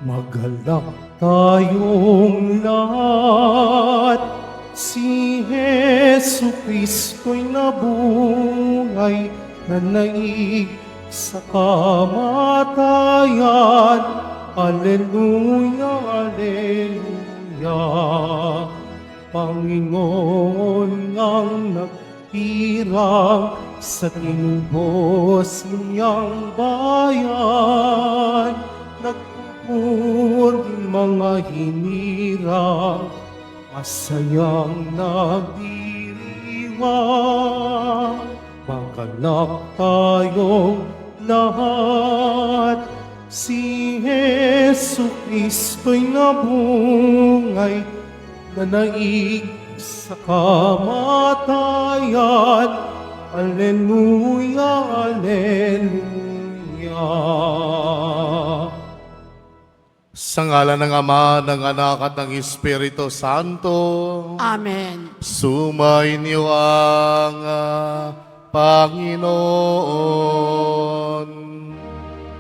Magalak tayong lahat, si Jesu Kristo'y nabuhay, nanaig sa kamatayan. Alleluia, Alleluia. Panginoon ang nagtirang sa tinubos niyang bayan, nagpupuri mga hinirang, masayang nagdiriwang. Magalak tayong lahat, si Jesu Kristo'y nabungay, nanaig sa kamatayan. Alleluia, Alleluia. Sa ngalan ng Ama, ng Anak at ng Espiritu Santo. Amen. Sumainyo ang Panginoon.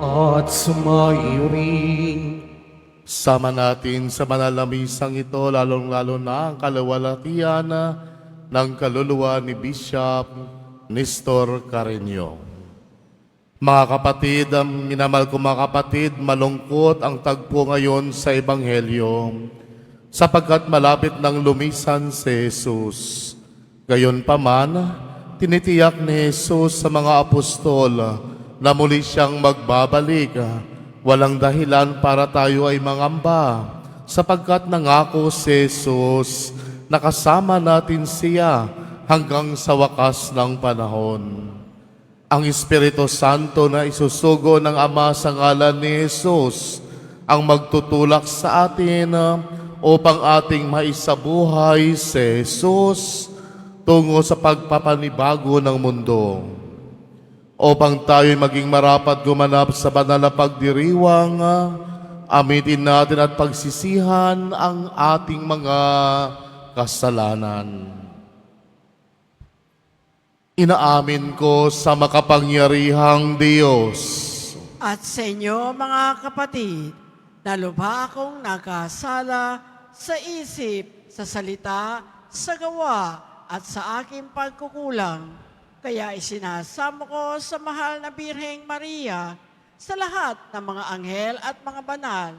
At sumayo rin. Sama natin sa manalamisang ito, lalong-lalo na ang kalawalatian ng kaluluwa ni Bishop Nestor Carreño. Mga kapatid, minamahal ko mga kapatid, malungkot ang tagpo ngayon sa Ebanghelyo sapagkat malapit nang lumisan si Jesus. Gayunpaman, tinitiyak ni Jesus sa mga apostol na muli siyang magbabalik. Walang dahilan para tayo ay mangamba sapagkat nangako si Jesus na kasama natin siya hanggang sa wakas ng panahon. Ang Espiritu Santo na isusugo ng Ama sa ngalan ni Jesus ang magtutulak sa atin upang ating maisabuhay si Jesus tungo sa pagpapanibago ng mundo. Upang tayo'y maging marapat gumanap sa banal na pagdiriwang, amitin natin at pagsisihan ang ating mga kasalanan. Inaamin ko sa makapangyarihang Diyos At sa inyo, mga kapatid, na lubha akong nakasala sa isip, sa salita, sa gawa, at sa aking pagkukulang. Kaya isinasamo ko sa mahal na Birheng Maria, sa lahat ng mga anghel at mga banal,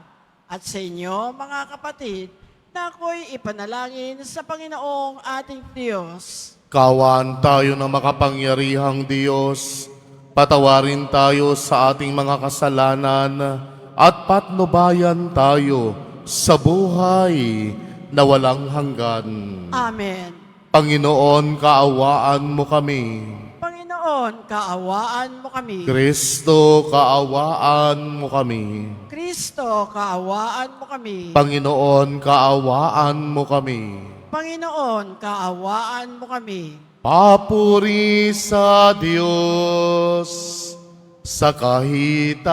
at sa inyo, mga kapatid, na ako'y ipanalangin sa Panginoong ating Diyos. Kawan tayo ng makapangyarihang Diyos, patawarin tayo sa ating mga kasalanan at patnubayan tayo sa buhay na walang hanggan. Amen. Panginoon, kaawaan mo kami. Panginoon, kaawaan mo kami. Kristo, kaawaan mo kami. Kristo, kaawaan mo kami. Panginoon, kaawaan mo kami. Panginoon, kaawaan mo kami. Papuri sa Diyos sa kahitaasan.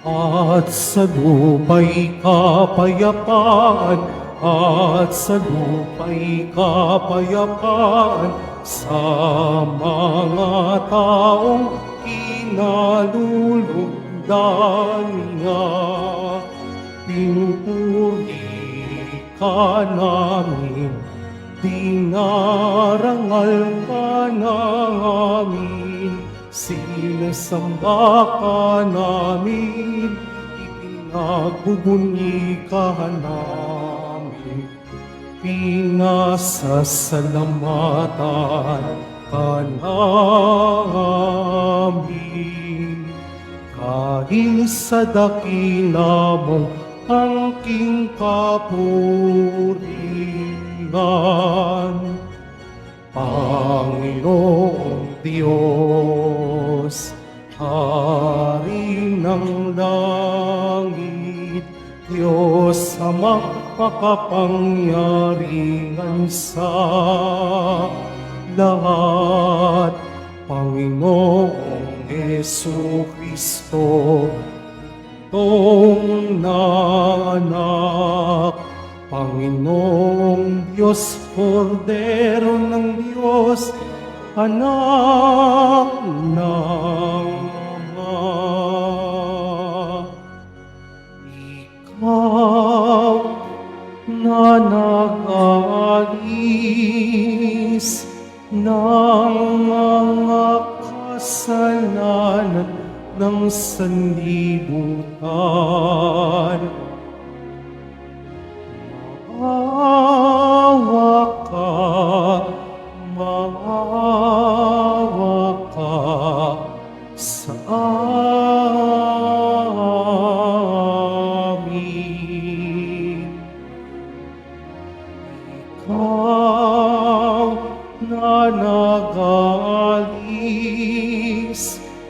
At sa lupa'y kapayapaan, at sa lupa'y kapayapaan, sa mga taong kinalulugdan niya. Pinupuri ka namin, dinarangal ka namin, sinasamba ka namin, ipinagbubunyi ka namin, pinasasalamatan ka namin. Dahil sa dakila mong angking kapurihan, Panginoong Diyos, Hari ng langit, Diyos Ama makapangyarihan sa lahat, Panginoong Jesu Kristo, Tong na anak, Panginoong Diyos, Kordero ng Diyos, anak ng Ama. nag-aalis ng mga kasalanan ng sanlibutan. Maawa ka, maawa ka sa amin. Ikaw na nag-aalis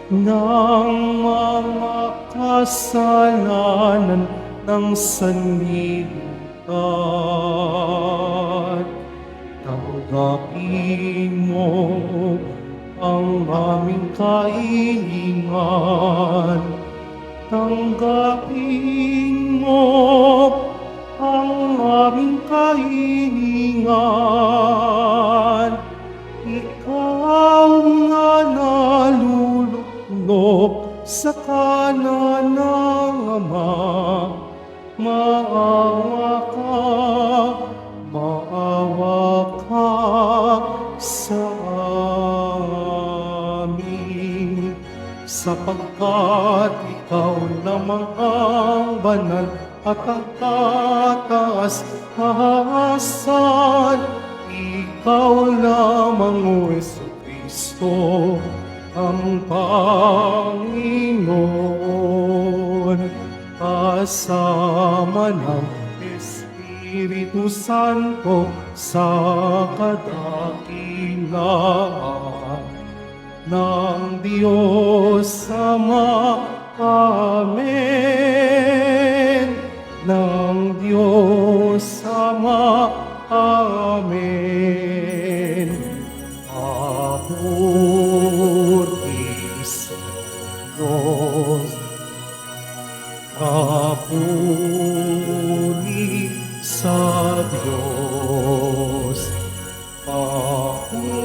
ng mga kasalanan ng sanlibutan. Tanggapin mo ang aming kahilingan. Tanggapin mo ang aming kahilingan. Ikaw nga nalulunok sa kanan ng Ama. Maawa ka sa amin, sapagkat ikaw lamang ang banal at ang kataas-taasan. Ikaw lamang, O Jesucristo, ang Panginoon. Kasama ng Espiritu Santo sa kadakilaan ng Diyos Ama. Amen. Ng Diyos Ama. Amen. Apuris Diyos. Papuri sa Diyos, papuri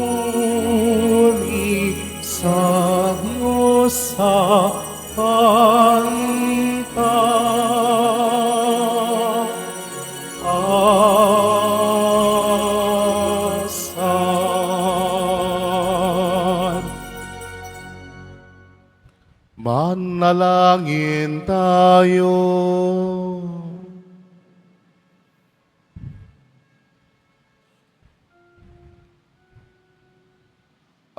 sa Diyos sa kaitaasan. Manalangin tayo.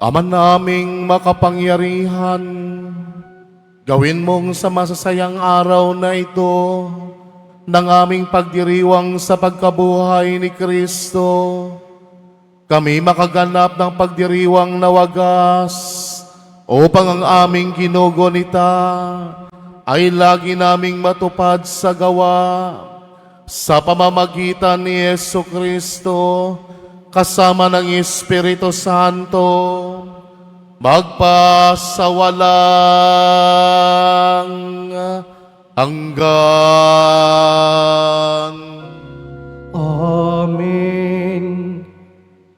Ama naming makapangyarihan, gawin mong sa masasayang araw na ito ng aming pagdiriwang sa pagkabuhay ni Kristo, kami makaganap ng pagdiriwang na wagas upang ang aming ginugunita ay lagi naming matupad sa gawa sa pamamagitan ni Yesu Kristo kasama ng Espiritu Santo magpasawalang hanggan. Amen.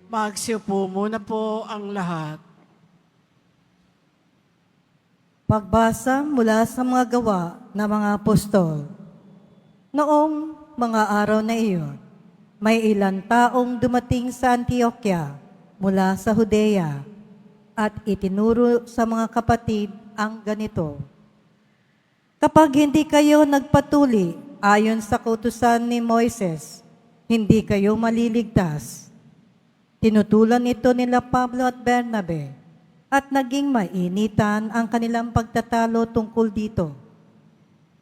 Magsiupo muna po ang lahat. Pagbasa mula sa mga gawa ng mga apostol. Noong mga araw na iyon, may ilang taong dumating sa Antioquia mula sa Judea at itinuro sa mga kapatid ang ganito. Kapag hindi kayo nagpatuli ayon sa kautusan ni Moises, hindi kayo maliligtas. Tinutulan ito nila Pablo at Bernabe at naging mainitan ang kanilang pagtatalo tungkol dito.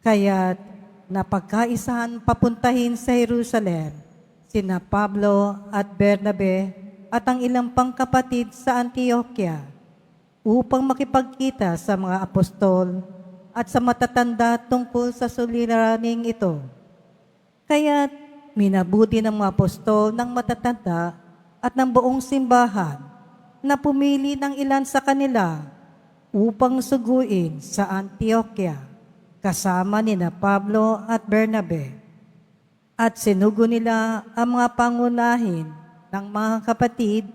Kaya't napagkaisahan papuntahin sa Jerusalem sina Pablo at Bernabe at ang ilang pang kapatid sa Antioquia upang makipagkita sa mga apostol at sa matatanda tungkol sa suliraning ito. Kaya't minabuti ng mga apostol ng matatanda at ng buong simbahan na pumili ng ilan sa kanila upang suguin sa Antioquia kasama nina Pablo at Bernabe. At sinugo nila ang mga pangunahin ng mga kapatid,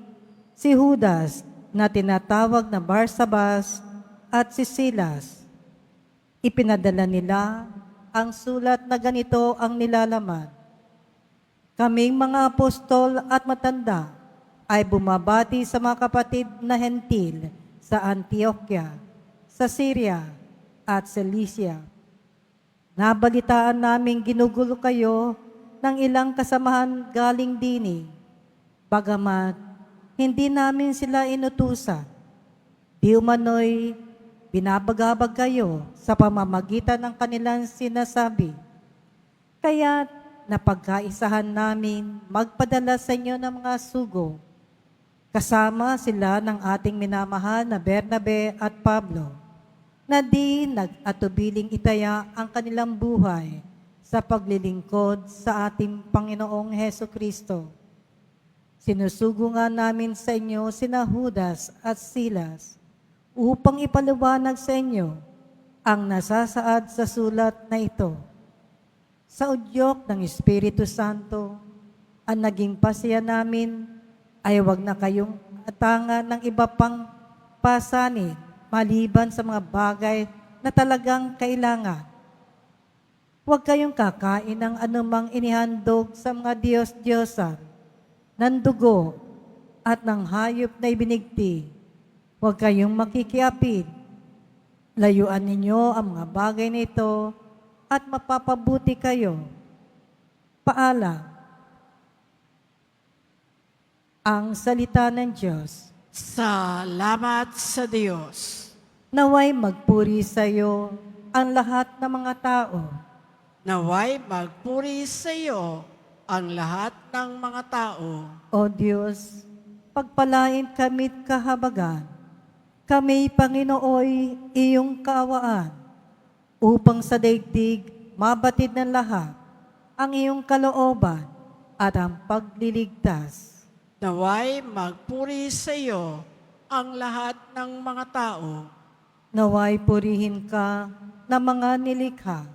si Judas na tinatawag na Barsabas at si Silas. Ipinadala nila ang sulat na ganito ang nilalaman. Kaming mga apostol at matanda ay bumabati sa mga kapatid na hentil sa Antioquia, sa Syria at Cilicia. Nabalitaan naming ginugulo kayo ng ilang kasamahan galing dini, bagamat hindi namin sila inutusan. Di umano'y binabagabag kayo sa pamamagitan ng kanilang sinasabi. Kaya napagkaisahan namin magpadala sa inyo ng mga sugo. Kasama sila ng ating minamahal na Bernabe at Pablo, na di nag-atubiling itaya ang kanilang buhay sa paglilingkod sa ating Panginoong Heso Kristo. Sinusugo nga namin sa inyo sina Judas at Silas upang ipaliwanag sa inyo ang nasasaad sa sulat na ito. Sa udyok ng Espiritu Santo, ang naging pasya namin ay wag na kayong atangan ng iba pang pasanin maliban sa mga bagay na talagang kailangan. Huwag kayong kakain ng anumang inihandog sa mga Diyos-Diyosan, ng dugo at ng hayop na ibinigti. Huwag kayong makikiapid. Layuan ninyo ang mga bagay na ito at mapapabuti kayo. Paalam. Ang salita ng Diyos. Salamat sa Diyos. Naway magpuri sa iyo ang lahat ng mga tao. Naway magpuri sa iyo ang lahat ng mga tao. O Diyos, pagpalain kami't kahabagan. Kami, Panginooy, iyong kaawaan, upang sa daigdig mabatid ng lahat ang iyong kalooban at ang pagliligtas. Naway magpuri sa iyo ang lahat ng mga tao. Naway purihin ka na mga nilikha,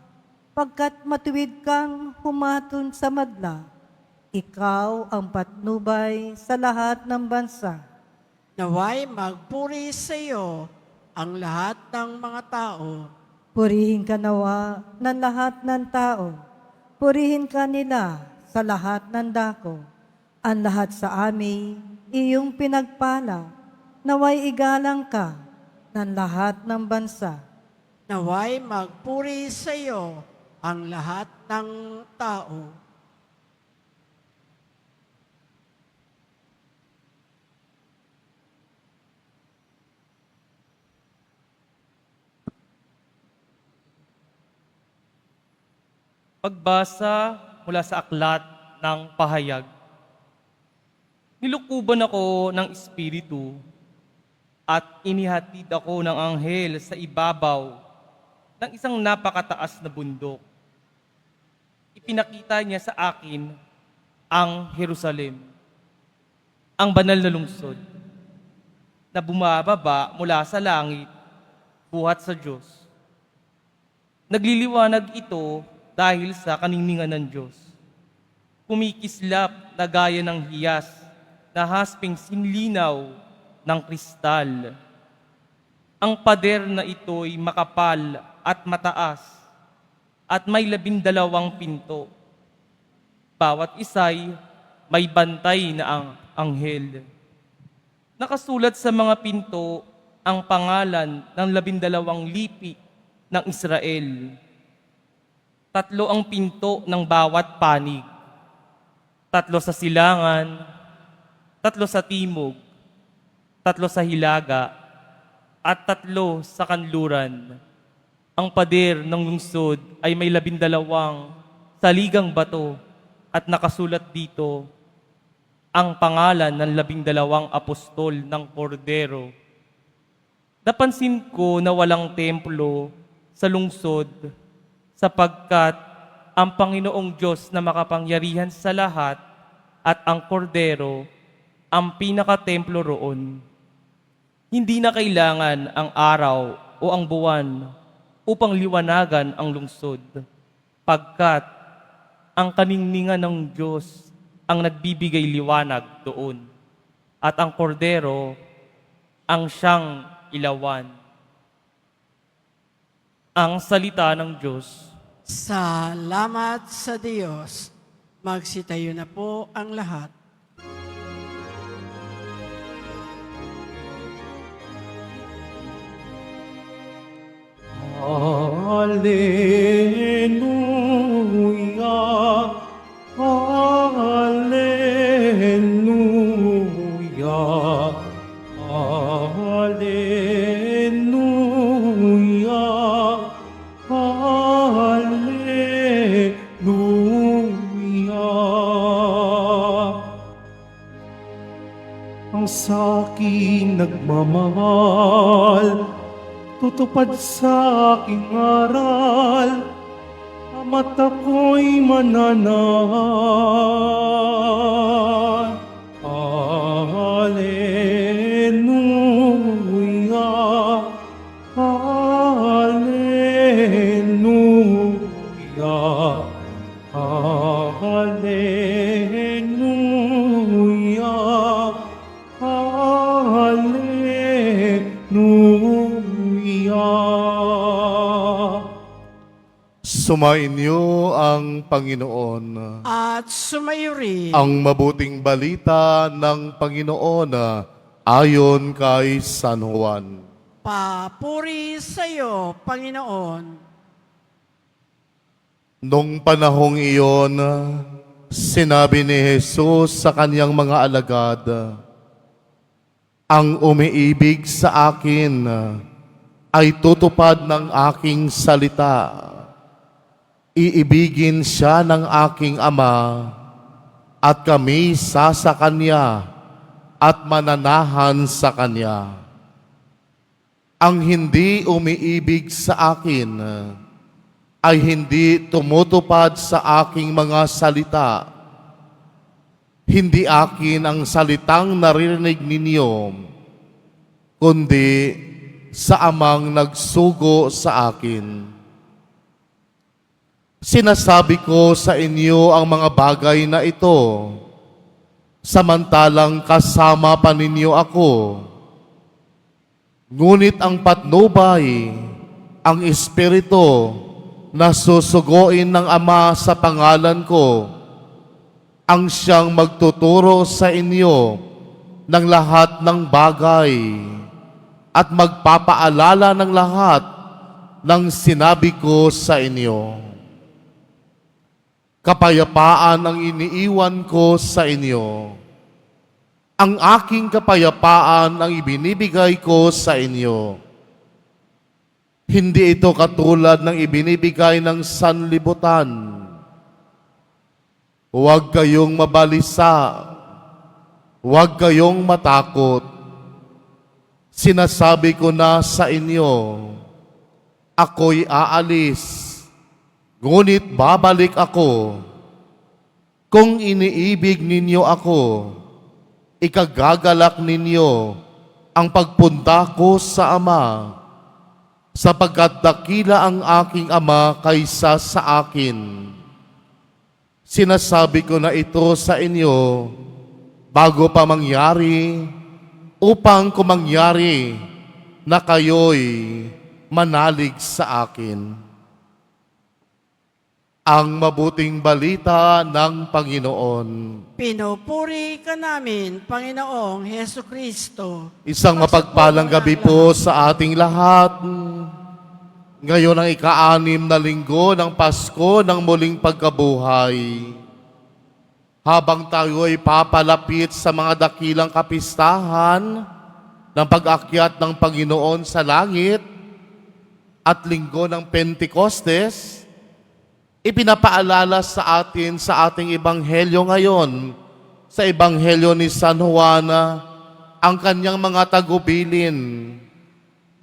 pagkat matuwid kang humaton sa madla. Ikaw ang patnubay sa lahat ng bansa. Naway magpuri sa iyo ang lahat ng mga tao. Purihin ka nawa ng lahat ng tao. Purihin ka nila sa lahat ng dako. Ang lahat sa amin, iyong pinagpala. Naway igalang ka ng lahat ng bansa. Naway magpuri sa iyo ang lahat ng tao. Pagbasa mula sa aklat ng pahayag. Nilukuban ako ng Espiritu at inihatid ako ng anghel sa ibabaw ng isang napakataas na bundok. Ipinakita niya sa akin ang Jerusalem, ang banal na lungsod, na bumababa mula sa langit, buhat sa Diyos. Nagliliwanag ito dahil sa kaningningan ng Diyos. Kumikislap na gaya ng hiyas na hasping sinlinaw ng kristal. Ang pader na ito'y makapal at mataas at may 12 pinto. Bawat isa'y may bantay na ang anghel. Nakasulat sa mga pinto ang pangalan ng 12 lipi ng Israel. 3 ang pinto ng bawat panig. 3 sa silangan, 3 sa timog, 3 sa hilaga, at 3 sa kanluran. Ang pader ng lungsod ay may 12 saligang bato at nakasulat dito ang pangalan ng 12 apostol ng Kordero. Napansin ko na walang templo sa lungsod sapagkat ang Panginoong Diyos na makapangyarihan sa lahat at ang Kordero ang pinaka-templo roon. Hindi na kailangan ang araw o ang buwan upang liwanagan ang lungsod, pagkat ang kaningningan ng Diyos ang nagbibigay liwanag doon, at ang Kordero ang siyang ilawan. Ang salita ng Diyos. Salamat sa Diyos. Magsitayo na po ang lahat. Alleluia, Alleluia, Alleluia, Alleluia. Ang sa'king nagmamahal, tutupad sa aking aral, ama't ako'y mananahan. Alleluia, Alleluia, Alleluia, Alleluia. Sumainyo ang Panginoon. At sumayo rin. Ang mabuting balita ng Panginoon ayon kay San Juan. Papuri sa iyo, Panginoon. Nung panahong iyon, sinabi ni Jesus sa kanyang mga alagad, "Ang umiibig sa akin ay tutupad ng aking salita. Iibigin siya ng aking Ama, at kami sa Kanya at mananahan sa Kanya. Ang hindi umiibig sa akin ay hindi tumutupad sa aking mga salita. Hindi akin ang salitang naririnig ninyo, kundi sa Amang nagsugo sa akin. Sinasabi ko sa inyo ang mga bagay na ito, samantalang kasama pa ninyo ako. Ngunit ang patnubay, ang Espiritu na susuguin ng Ama sa pangalan ko, ang siyang magtuturo sa inyo ng lahat ng bagay at magpapaalala ng lahat ng sinabi ko sa inyo. Kapayapaan ang iniiwan ko sa inyo. Ang aking kapayapaan ang ibinibigay ko sa inyo. Hindi ito katulad ng ibinibigay ng sanlibutan. Huwag kayong mabalisa. Huwag kayong matakot. Sinasabi ko na sa inyo, ako'y aalis. Ngunit babalik ako. Kung iniibig ninyo ako, ikagagalak ninyo ang pagpunta ko sa Ama, sapagkat dakila ang aking Ama kaysa sa akin. Sinasabi ko na ito sa inyo bago pa mangyari, upang kumangyari na kayo'y manalig sa akin. Ang mabuting balita ng Panginoon. Pinupuri ka namin, Panginoong Heso Kristo. Isang mapagpalang gabi po sa ating lahat. Ngayon ang ika-6 na linggo ng Pasko ng muling pagkabuhay. Habang tayo ay papalapit sa mga dakilang kapistahan ng pag-akyat ng Panginoon sa langit at linggo ng Pentecostes, ipinapaalala sa atin sa ating ebanghelyo ngayon, sa ebanghelyo ni San Juan, ang kanyang mga tagubilin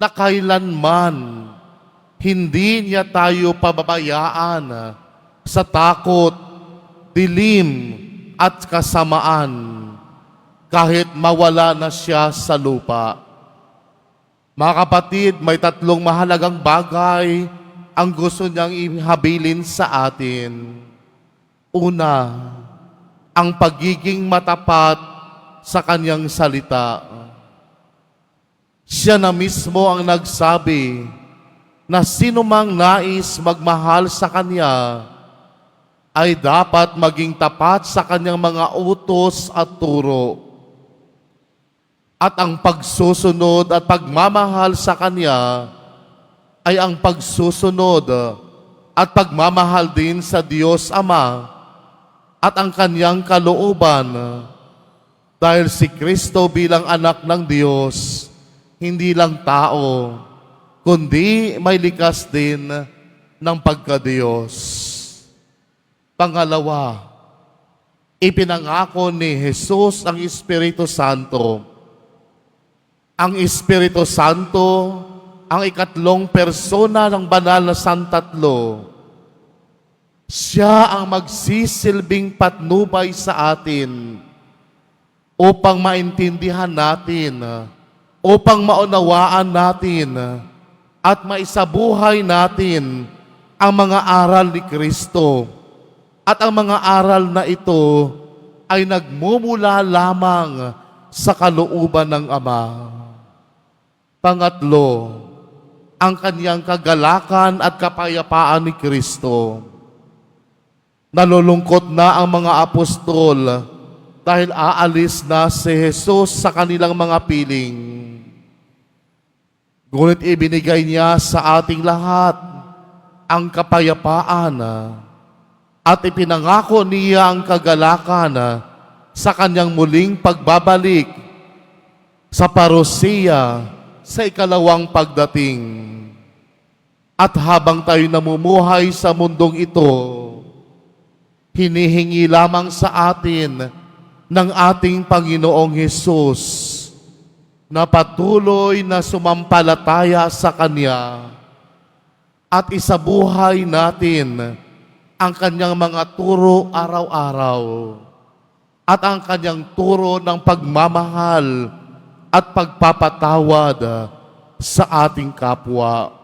na kailanman hindi niya tayo pababayaan sa takot, dilim at kasamaan kahit mawala na siya sa lupa. Mga kapatid, may 3 mahalagang bagay ang gusto niyang ihabilin sa atin. Una, ang pagiging matapat sa kanyang salita. Siya na mismo ang nagsabi na sino mang nais magmahal sa kanya ay dapat maging tapat sa kanyang mga utos at turo. At ang pagsusunod at pagmamahal sa Kanya ay ang pagsusunod at pagmamahal din sa Diyos Ama at ang Kanyang kalooban. Dahil si Kristo bilang anak ng Diyos, hindi lang tao, kundi may likas din ng pagka-Diyos. Pangalawa, ipinangako ni Jesus ang Espiritu Santo. Ang Espiritu Santo, ang ikatlong persona ng banal na Santatlo. Siya ang magsisilbing patnubay sa atin upang maintindihan natin, upang maunawaan natin, at maisabuhay natin ang mga aral ni Kristo. At ang mga aral na ito ay nagmumula lamang sa kalooban ng Ama. Pangatlo, ang Kanyang kagalakan at kapayapaan ni Kristo. Nalulungkot na ang mga apostol dahil aalis na si Jesus sa kanilang mga piling. Ngunit ibinigay niya sa ating lahat ang kapayapaan at ipinangako niya ang kagalakan sa kanyang muling pagbabalik sa parusiya sa ikalawang pagdating. At habang tayo namumuhay sa mundong ito, hinihingi lamang sa atin ng ating Panginoong Hesus na patuloy na sumampalataya sa Kanya at isabuhay natin ang Kanyang mga turo araw-araw at ang Kanyang turo ng pagmamahal at pagpapatawad sa ating kapwa.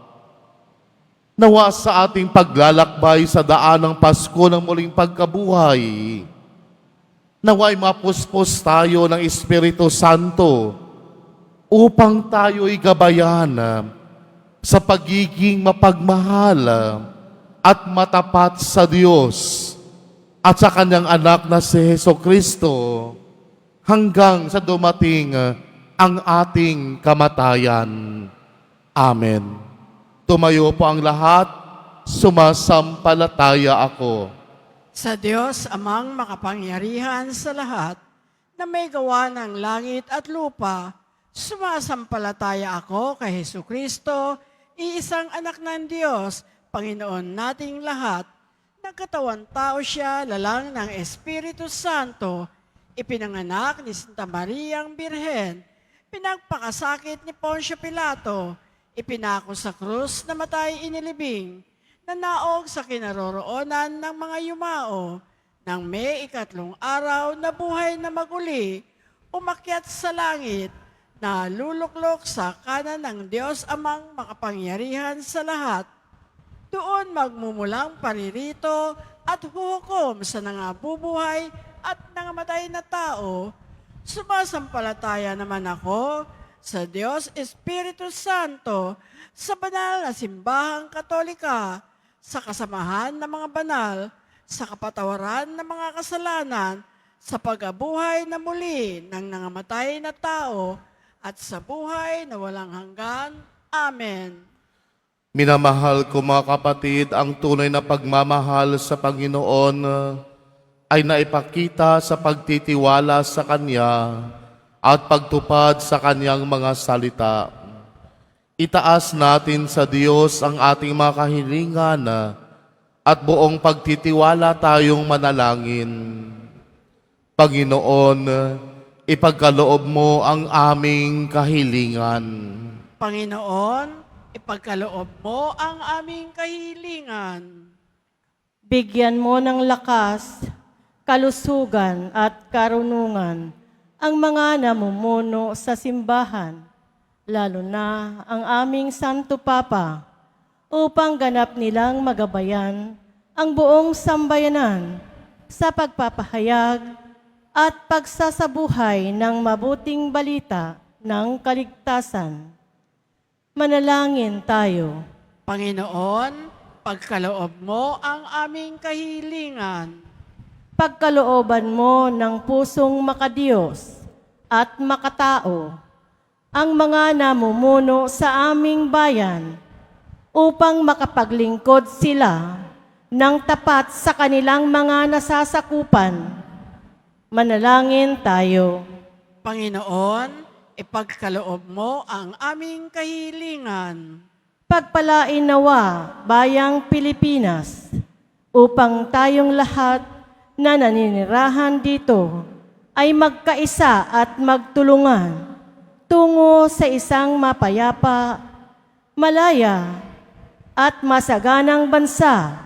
Nawa sa ating paglalakbay sa daan ng Pasko ng muling pagkabuhay, nawa'y mapuspos tayo ng Espiritu Santo upang tayo'y gabayan sa pagiging mapagmahal at matapat sa Diyos at sa Kanyang anak na si Jesucristo hanggang sa dumating ang ating kamatayan. Amen. Tumayo po ang lahat, sumasampalataya ako Sa Diyos amang makapangyarihan sa lahat, na may gawa ng langit at lupa, sumasampalataya ako kay Jesucristo, iisang anak ng Diyos, Panginoon nating lahat. Nagkatawan tao siya, lalang ng Espiritu Santo, ipinanganak ni Santa Mariang Birhen, pinagpakasakit ni Poncio Pilato, ipinako sa krus na matay inilibing, nanaog sa kinaroroonan ng mga yumao, nang may ikatlong araw na buhay na maguli, umakyat sa langit, na luluklok sa kanan ng Diyos amang makapangyarihan sa lahat. Doon magmumulang paririto at huhukom sa nangabubuhay at nangamatay na tao. Sumasampalataya naman ako sa Diyos Espiritu Santo, sa banal na simbahang katolika, sa kasamahan ng mga banal, sa kapatawaran ng mga kasalanan, sa pag-abuhay na muli ng nangamatay na tao, at sa buhay na walang hanggan. Amen. Minamahal ko mga kapatid, ang tunay na pagmamahal sa Panginoon ay naipakita sa pagtitiwala sa Kanya at pagtupad sa Kanyang mga salita. Itaas natin sa Diyos ang ating mga kahilingan at buong pagtitiwala tayong manalangin. Panginoon, ipagkaloob mo ang aming kahilingan. Panginoon, ipagkaloob mo ang aming kahilingan. Bigyan mo ng lakas, kalusugan at karunungan ang mga namumuno sa simbahan, lalo na ang aming Santo Papa, upang ganap nilang magabayan ang buong sambayanan sa pagpapahayag at pagsasabuhay ng mabuting balita ng kaligtasan. Manalangin tayo. Panginoon, pagkaloob mo ang aming kahilingan. Pagkalooban mo ng pusong makadiyos at makatao ang mga namumuno sa aming bayan upang makapaglingkod sila ng tapat sa kanilang mga nasasakupan. Manalangin tayo. Panginoon, ipagkaloob mo ang aming kahilingan. Pagpalain nawa bayang Pilipinas upang tayong lahat na naninirahan dito ay magkaisa at magtulungan tungo sa isang mapayapa, malaya at masaganang bansa.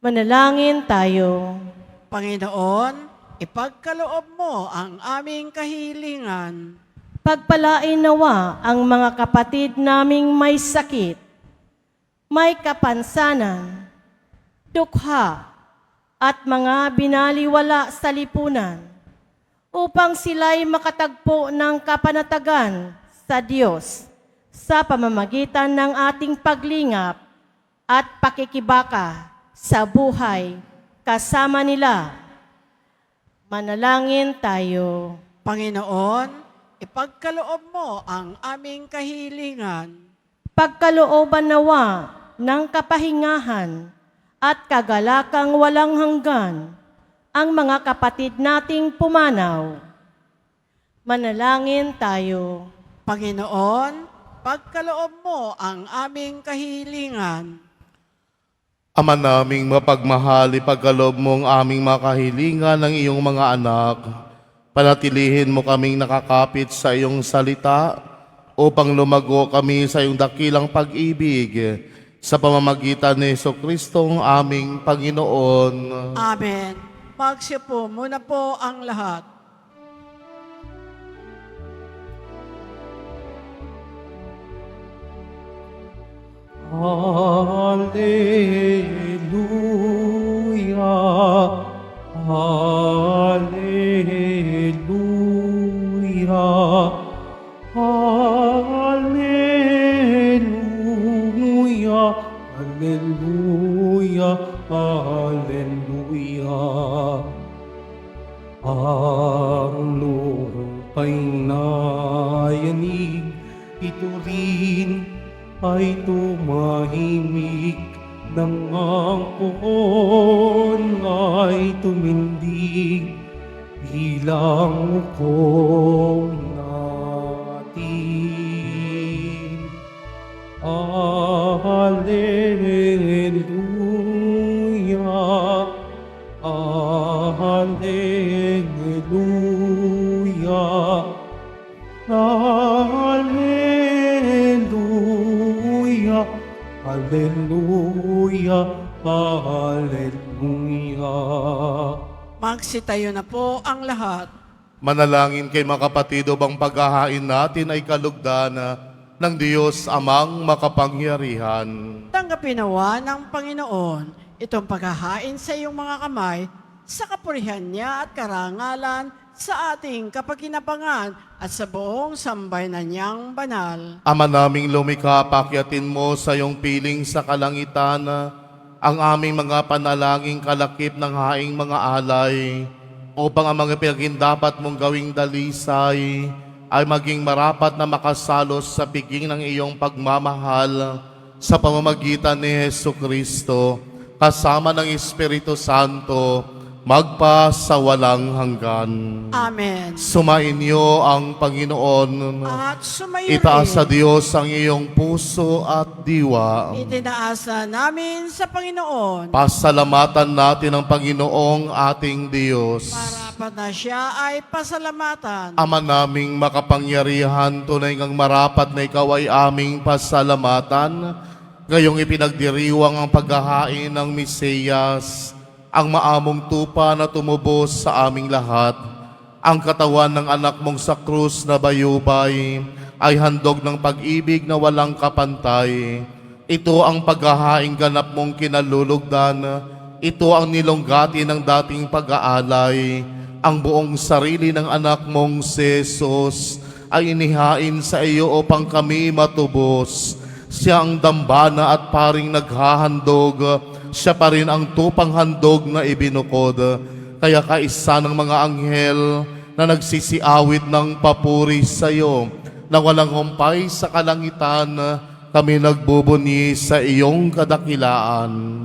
Manalangin tayo. Panginoon, ipagkaloob mo ang aming kahilingan. Pagpalain nawa ang mga kapatid naming may sakit, may kapansanan, dukha, at mga binaliwala sa lipunan upang sila'y makatagpo ng kapanatagan sa Diyos sa pamamagitan ng ating paglingap at pakikibaka sa buhay kasama nila. Manalangin tayo. Panginoon, ipagkaloob mo ang aming kahilingan. Pagkalooban nawa ng kapahingahan at kagalakang walang hanggan ang mga kapatid nating pumanaw. Manalangin tayo. Panginoon, pagkaloob mo ang aming kahilingan. Ama naming mapagmahal, ipagkaloob mo ang aming mga kahilingan ng iyong mga anak. Panatilihin mo kaming nakakapit sa iyong salita upang lumago kami sa iyong dakilang pag-ibig sa pamamagitan ni Jesucristo ang aming Panginoon. Amen. Magsipo muna po ang lahat. Hallelujah, Hallelujah, Hallelujah, Hallelujah, Hallelujah. Ang lumpay na yanig, ito rin ay tumahimik, nang ang poon ay tumindig bilang hukom natin. Hallelujah, Hallelujah, Hallelujah, Hallelujah, Hallelujah. Magsitayo na po ang lahat. Manalangin kay mga kapatid upang paghahain natin ay kalugdan ng Diyos amang makapangyarihan. Tanggapin nawa ng Panginoon itong paghahain sa iyong mga kamay sa kapurihan niya at karangalan sa ating kapakinabangan at sa buong sambayanan niyang banal. Ama naming lumikha, pakyatin mo sa iyong piling sa kalangitan ang aming mga panalangin kalakip ng haing mga alay upang ang mga pinagdapat mong gawing dalisay ay maging marapat na makasalos sa piging ng iyong pagmamahal sa pamamagitan ni Jesucristo kasama ng Espiritu Santo magpa sa walang hanggan. Amen. Sumainyo ang Panginoon. At sumayo Itaas sa rin. Diyos ang iyong puso at diwa. Itinaasa namin sa Panginoon. Pasalamatan natin ang Panginoong ating Diyos. Marapat na siya ay pasalamatan. Ama naming makapangyarihan, tunay ngang marapat na ikaw ay aming pasalamatan. Ngayong ipinagdiriwang ang paghahain ng Mesiyas, ang maamong tupa na tumubos sa aming lahat. Ang katawan ng anak mong sa krus na bayubay ay handog ng pag-ibig na walang kapantay. Ito ang paghahaing ganap mong kinalulugdan. Ito ang nilonggati ng dating pag-aalay. Ang buong sarili ng anak mong si Jesus ay inihain sa iyo upang kami matubos. Siya ang dambana at paring naghahandog, siya pa rin ang tupang handog na ibinukod. Kaya kaisa ng mga anghel na nagsisiawit ng papuri sa iyo, na walang humpay sa kalangitan, kami nagbubunyi sa iyong kadakilaan.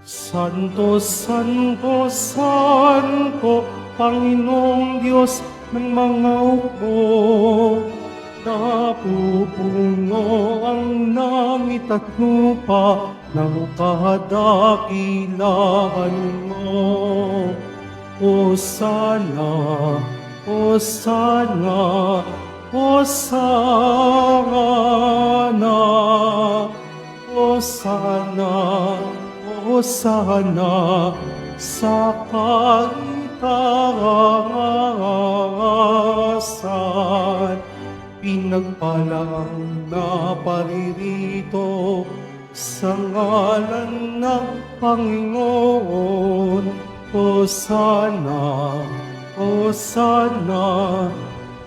Santo, Santo, Santo, Panginoong Diyos ng mga upo, napupuno ang langit at lupa ng kadakilaan mo. Hosana, Hosana, Hosana, Hosana, Hosana sa kaitaasan. Pinagpala ang naparirito sa ngalan ng Panginoon. Hosana, Hosana,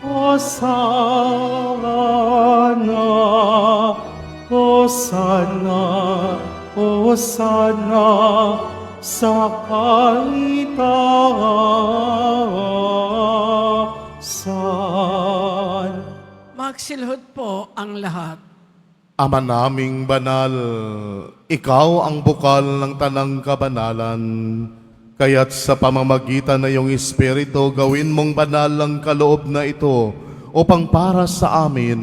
Hosana, Hosana, Hosana sa kaitaasan. Magsilhod po ang lahat. Ama naming banal, ikaw ang bukal ng tanang kabanalan. Kaya't sa pamamagitan na iyong Espiritu, gawin mong banal ang kaloob na ito upang para sa amin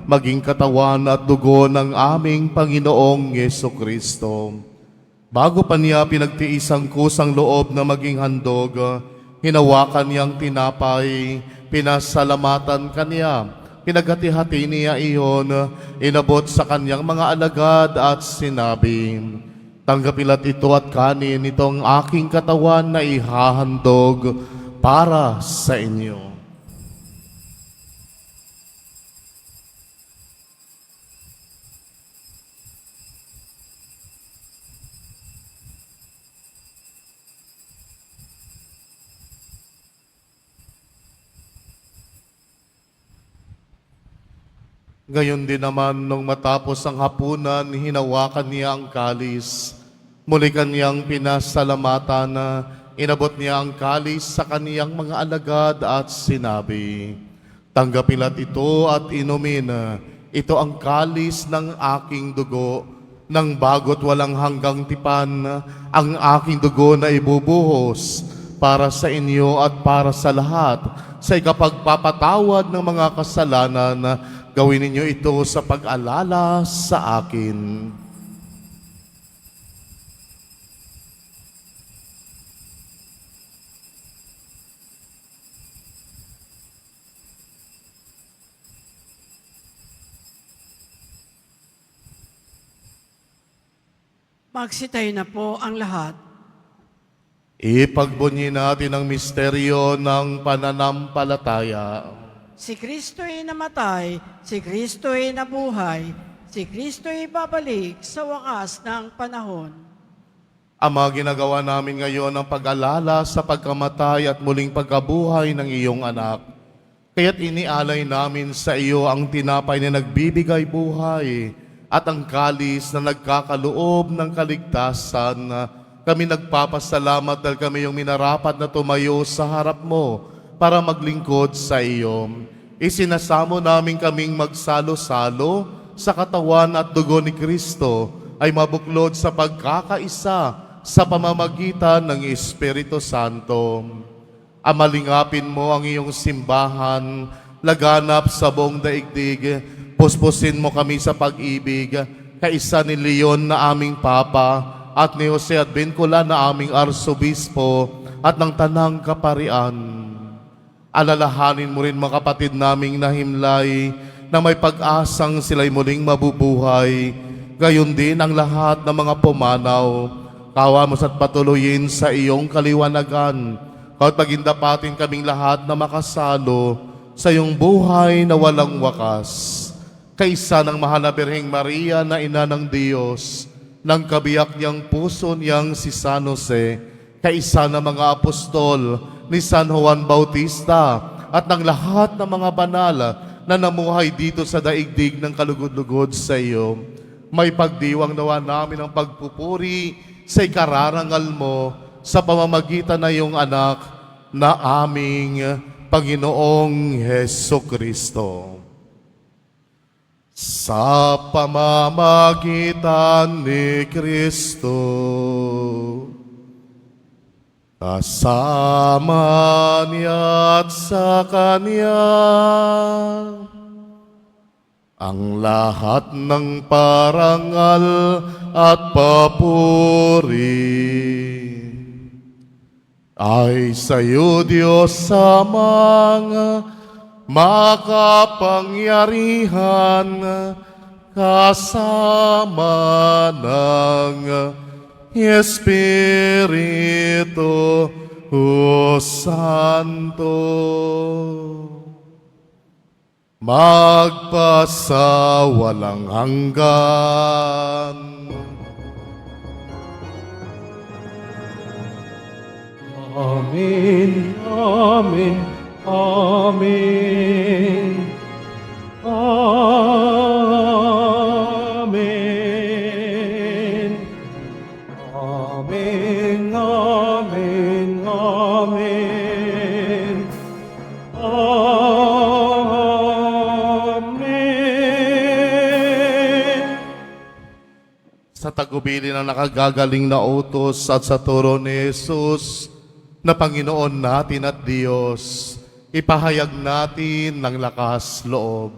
maging katawan at dugo ng aming Panginoong Yesukristo. Bago pa niya pinagtiis ang kusang loob na maging handog, hinawakan niyang tinapay, pinasalamatan kaniya, pinaghati-hati niya iyon, inabot sa kanyang mga alagad at sinabi, "Tanggapin ito at kanin, itong aking katawan na ihahandog para sa inyo." Gayon din naman nung matapos ang hapunan, hinawakan niya ang kalis. Muli kanyang pinasalamatan na inabot niya ang kalis sa kaniyang mga alagad at sinabi, "Tanggapin ito at inumin. Ito ang kalis ng aking dugo, ng bago't walang hanggang tipan, ang aking dugo na ibubuhos para sa inyo at para sa lahat, sa ikapagpapatawad ng mga kasalanan. Gawin ninyo ito sa pag-alala sa akin." Magsitayo na po ang lahat. Ipagbunyi natin ang misteryo ng pananampalataya. Si Kristo'y namatay, si Kristo'y nabuhay, si Kristo'y babalik sa wakas ng panahon. Ama, ginagawa namin ngayon ang pag-alala sa pagkamatay at muling pagkabuhay ng iyong anak. Kaya't inialay namin sa iyo ang tinapay na nagbibigay buhay at ang kalis na nagkakaloob ng kaligtasan. Kami nagpapasalamat dahil kami yung minarapat na tumayo sa harap mo para maglingkod sa iyo. Isinasamo namin kaming magsalo-salo sa katawan at dugo ni Kristo ay mabuklod sa pagkakaisa sa pamamagitan ng Espiritu Santo. Amalingapin mo ang iyong simbahan, laganap sa buong daigdig, puspusin mo kami sa pag-ibig, kaisa ni Leon na aming Papa at ni Jose at Vincula na aming Arsobispo at ng Tanang Kaparian. Alalahanin mo rin mga kapatid naming nahimlay na may pag-asang sila'y muling mabubuhay. Gayon din ang lahat ng mga pumanaw. Kawamos at patuloyin sa iyong kaliwanagan. Kaut pagindapatin kaming lahat na makasalo sa iyong buhay na walang wakas. Kaisa ng mahal na Birheng Maria na ina ng Diyos, ng kabiyak niyang puso niyang si San Jose, kaisa ng mga apostol, ni San Juan Bautista at ng lahat ng mga banal na namuhay dito sa daigdig ng kalugod-lugod sa iyo. May pagdiwang nawa namin ang pagpupuri sa ikararangal mo sa pamamagitan na iyong anak na aming Panginoong Heso Kristo. Sa pamamagitan ni Kristo, kasama niya at sa Kanya, ang lahat ng parangal at papuri ay sa iyo, Diyos, sa mga makapangyarihan, kasama ng Espiritu Santo, magpasawalang hanggan. Amen, amen, amen. Amen. Amen, amen, amen. Amen. Sa tagubili ng nakagagaling na utos at sa turo ni Jesus na Panginoon natin at Diyos, ipahayag natin ng lakas loob.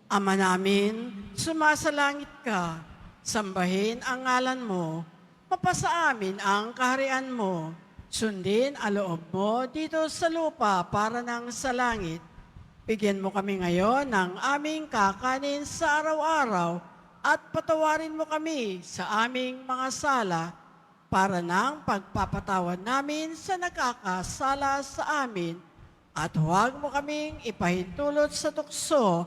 Ama namin, sumasalangit ka, sambahin ang ngalan mo, mapasa amin ang kaharian mo, sundin ang loob mo dito sa lupa para nang sa langit. Bigyan mo kami ngayon ng aming kakanin sa araw-araw at patawarin mo kami sa aming mga sala para nang pagpapatawad namin sa nakakasala sa amin. At huwag mo kaming ipahintulot sa tukso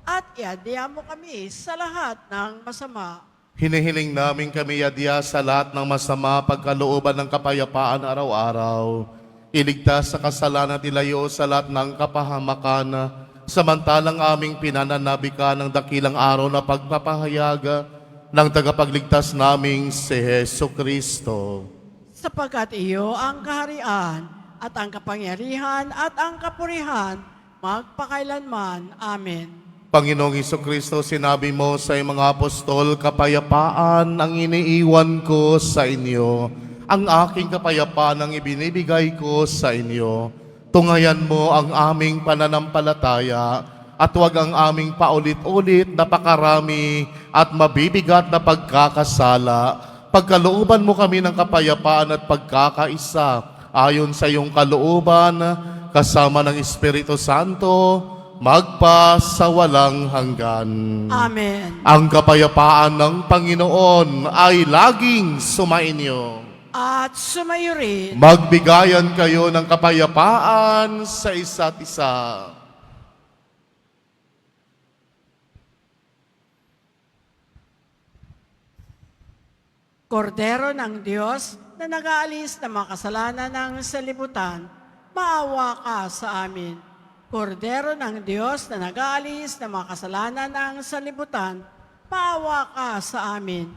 at iadya mo kami sa lahat ng masama. Hinihiling namin kami adya sa lahat ng masama pagkalooban ng kapayapaan araw-araw. Iligtas sa kasalanan at ilayo sa lahat ng kapahamakan, samantalang aming pinananabikan ng dakilang araw na pagpapahayaga ng tagapagligtas naming si Heso Kristo. Sapagkat iyo ang kaharian at ang kapangyarihan at ang kapurihan magpakailanman. Amen. Panginoong Kristo, sinabi mo sa iyong mga apostol, kapayapaan ang iniiwan ko sa inyo. Ang aking kapayapaan ang ibinibigay ko sa inyo. Tungayan mo ang aming pananampalataya at huwag ang aming paulit-ulit na pakarami at mabibigat na pagkakasala. Pagkalooban mo kami ng kapayapaan at pagkakaisa ayon sa iyong kalooban, kasama ng Espiritu Santo, magpa sa walang hanggan. Amen. Ang kapayapaan ng Panginoon ay laging sumainyo. At sumayo rin. Magbigayan kayo ng kapayapaan sa isa't isa. Kordero ng Diyos na nag-aalis ng mga kasalanan ng salibutan, maawa ka sa amin. Kordero ng Diyos na nag-aalis ng mga kasalanan ng salibutan, maawa ka sa amin.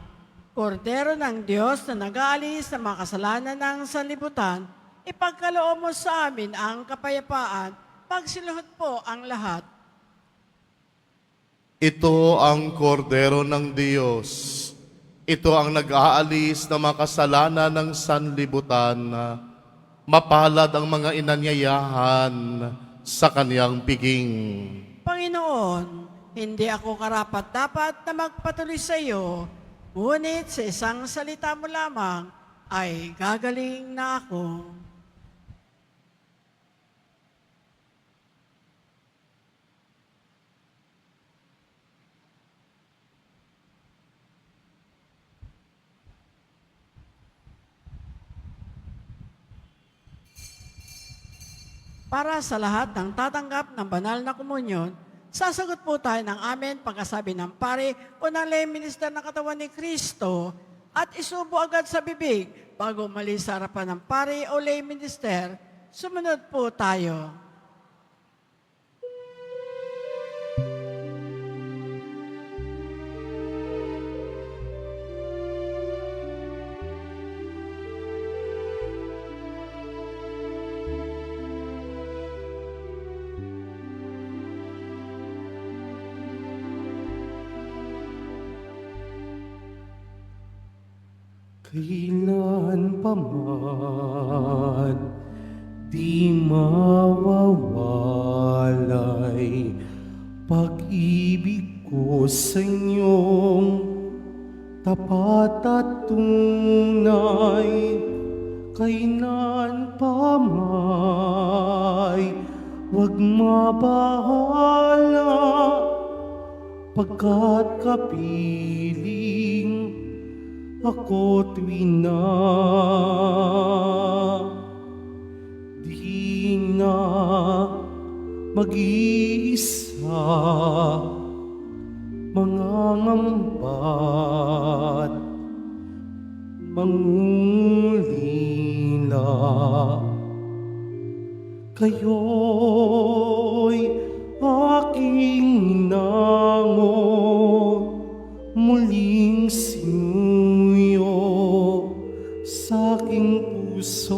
Kordero ng Diyos na nag-aalis ng mga kasalanan ng salibutan, ipagkaloob mo sa amin ang kapayapaan, pagsiluhod po ang lahat. Ito ang kordero ng Diyos. Ito ang nag-aalis ng mga kasalanan ng sanlibutan. Mapalad ang mga inanyayahan sa kaniyang piging. Panginoon, hindi ako karapat-dapat na magpatuloy sa iyo, ngunit sa isang salita mo lamang ay gagaling na ako. Para sa lahat ng tatanggap ng banal na komunyon, sasagot po tayo ng amen pagkasabi ng pare o ng lay minister ng katawan ni Kristo at isubo agad sa bibig bago umalis sa harapan ng pare o lay minister Sumunod po tayo. Kailan pa man di mawawalay pag-ibig ko sa inyong tapat at tunay. Kailan pa may wag mabahala pagkat kapiling ako't wina. Di na mag-iisa, mangangamba't mangulila. Kayo'y aking inangon, muling sinuyo sa aking puso.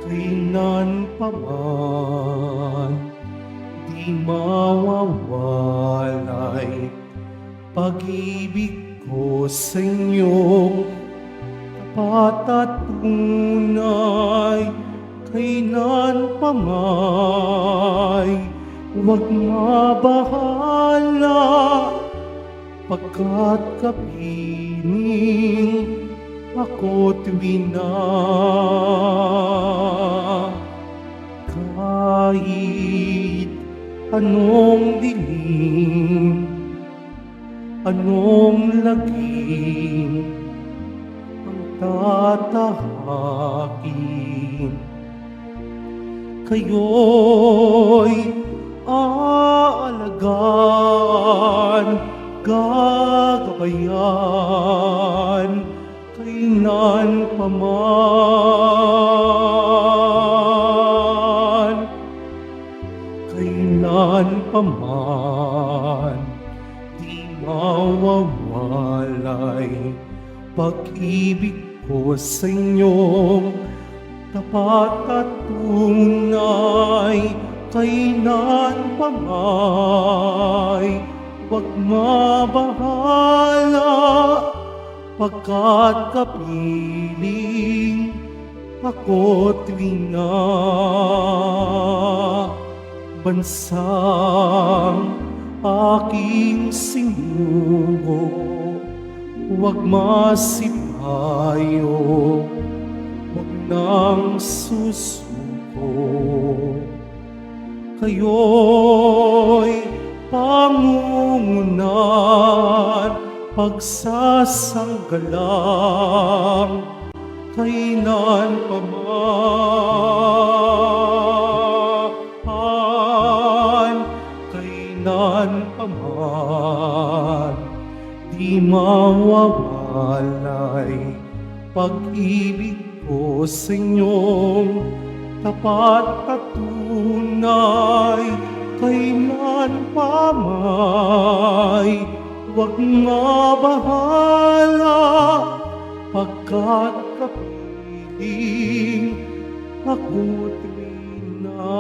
Kailan pa man di mawawalay pag-ibig ko sa inyong tapat at tunay. Kailan pa may wag mabahala pagkat kapiling ako't wina. Kahit anong dilim, anong lagim ang tatahakin, kayo'y aalagaan, gagabayan, kailan pa man. Kailan pa man di mawawalay pag-ibig ko sa inyong tapat at tunay. Kailan pa may wag mabahala pagkat kapiling ako't wina. Bansang aking sinugo, wag masipayo, wag nang susuko. Kayo'y pangungunan, pagsasanggalang, kailan pa man, kailan pa man, di mawawalay pag-ibig ko sa inyong tapat at tunay. Kailan pa may wag mabahala pagkat kapiling ako't wina.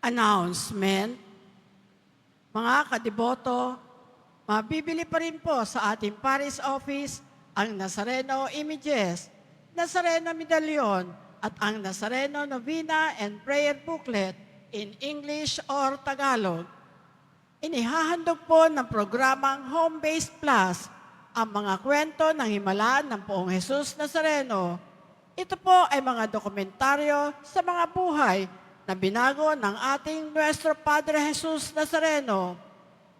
announcement. Mga kadiboto, mabibili pa rin po sa ating parish office ang Nazareno Images, Nazareno Medallion, at ang Nazareno Novena and Prayer Booklet in English or Tagalog. Inihahandog po ng programang Home-Based Plus ang mga kwento ng himala ng Poong Jesus Nazareno. Ito po ay mga dokumentaryo sa mga buhay na binago ng ating Nuestro Padre Jesus Nazareno.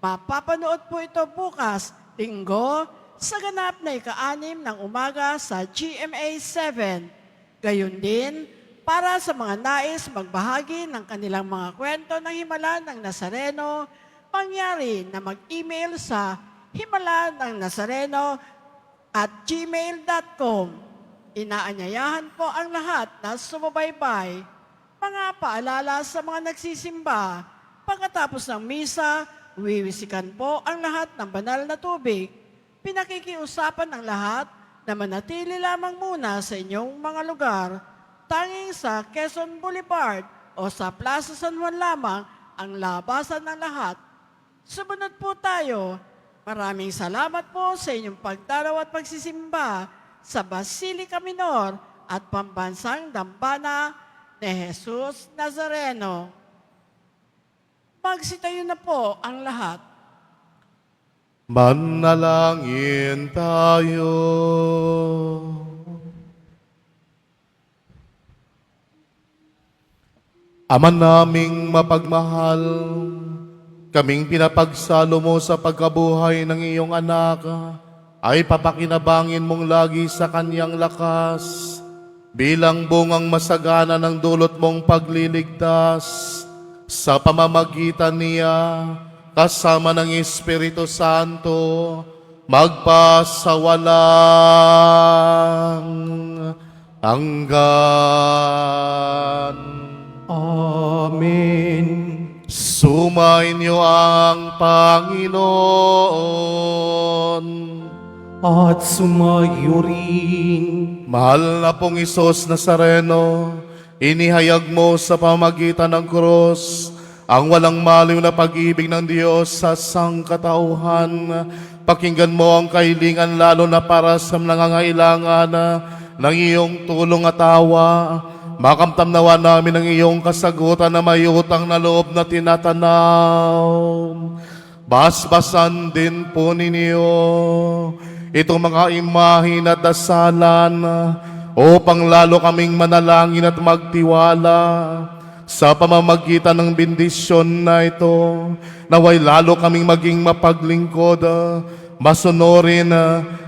Mapapanood po ito bukas, Linggo, sa ganap na ika-6 ng umaga sa GMA 7. Gayon din, para sa mga nais magbahagi ng kanilang mga kwento ng himala ng Nazareno, mangyari na mag-email sa himalanangnazareno@gmail.com. Inaanyayahan po ang lahat na sumubaybay. Mga paalala sa mga nagsisimba. Pagkatapos ng misa, wiwisikan po ang lahat ng banal na tubig. Pinakikiusapan ng lahat na manatili lamang muna sa inyong mga lugar. Tanging sa Quezon Boulevard o sa Plaza San Juan lamang ang labasan ng lahat. Sumunod po tayo. Maraming salamat po sa inyong pagdalaw at pagsisimba sa Basilica Minor at Pambansang Dambana ni Jesus Nazareno. Magsitayo na po ang lahat. Manalangin tayo. Ama naming mapagmahal, kaming pinapagsalo mo sa pagkabuhay ng iyong anak, ay papakinabangin mong lagi sa kanyang lakas, bilang bungang masagana ng dulot mong pagliligtas, sa pamamagitan niya, kasama ng Espiritu Santo, magpasawalang hanggan. Amen. Sumainyo ang Panginoon. At sumayo rin. Mahal na pong Isos Nazareno, inihayag mo sa pamagitan ng krus ang walang maliw na pag-ibig ng Diyos sa sangkatauhan. Pakinggan mo ang kahilingan lalo na para sa nangangailangan ng iyong tulong at awa. Makamtam nawa namin ang iyong kasagutan na may utang na loob na tinatanaw. Basbasan din po ninyo itong mga imahin at dasalan upang lalo kaming manalangin at magtiwala sa pamamagitan ng bendisyon na ito. Naway lalo kaming maging mapaglingkod, masunurin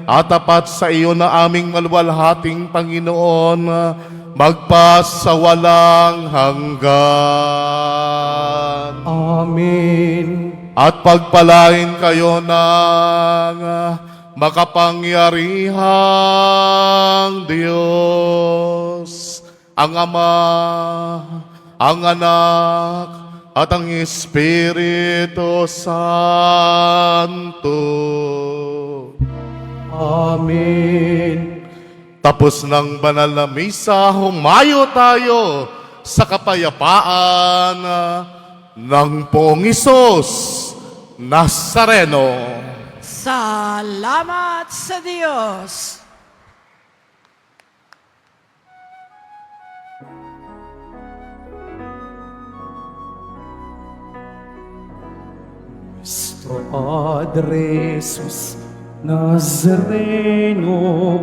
at tapat sa iyo na aming maluwalhating Panginoon, magpasawalang hanggan. Amen. At pagpalain kayo ng makapangyarihang Diyos, ang Ama, ang Anak, at ang Espiritu Santo. Amen. Tapos ng banal na misa, humayo tayo sa kapayapaan ng Poong Isos Nazareno. Salamat sa Diyos. Nuestro Padre Jesus Nazareno,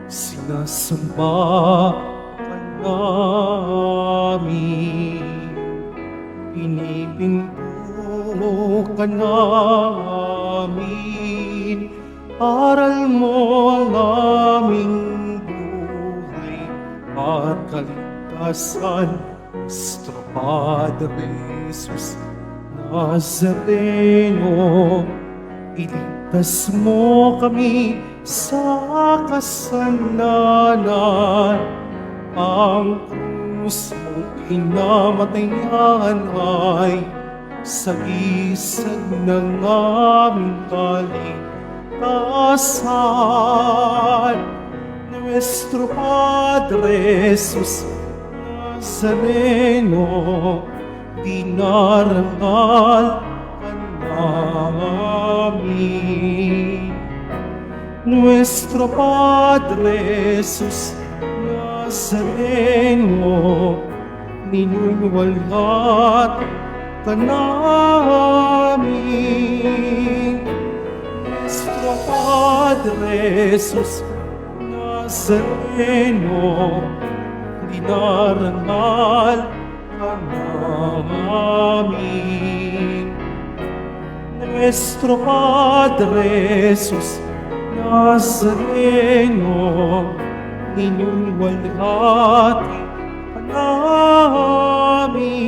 sinasamba ka namin, pinipinto ka namin, aral mo ang aming buhay at kaligtasan. Nuestro Padre Jesus Nazareno, iligtas mo kami sa kasalanan. Ang krus mong pinamatayan ay sagisag ng aming kaligtasan. Nuestro Padre Jesus Nazareno, dinarangal ka namin. Nuestro Padre Jesus Nazareno, ninuwalhati ka namin. Nuestro Padre Jesus Nazareno, dinarangal ka namin. Nuestro Padre Jesus Nazareno, ninuwalhati ka namin.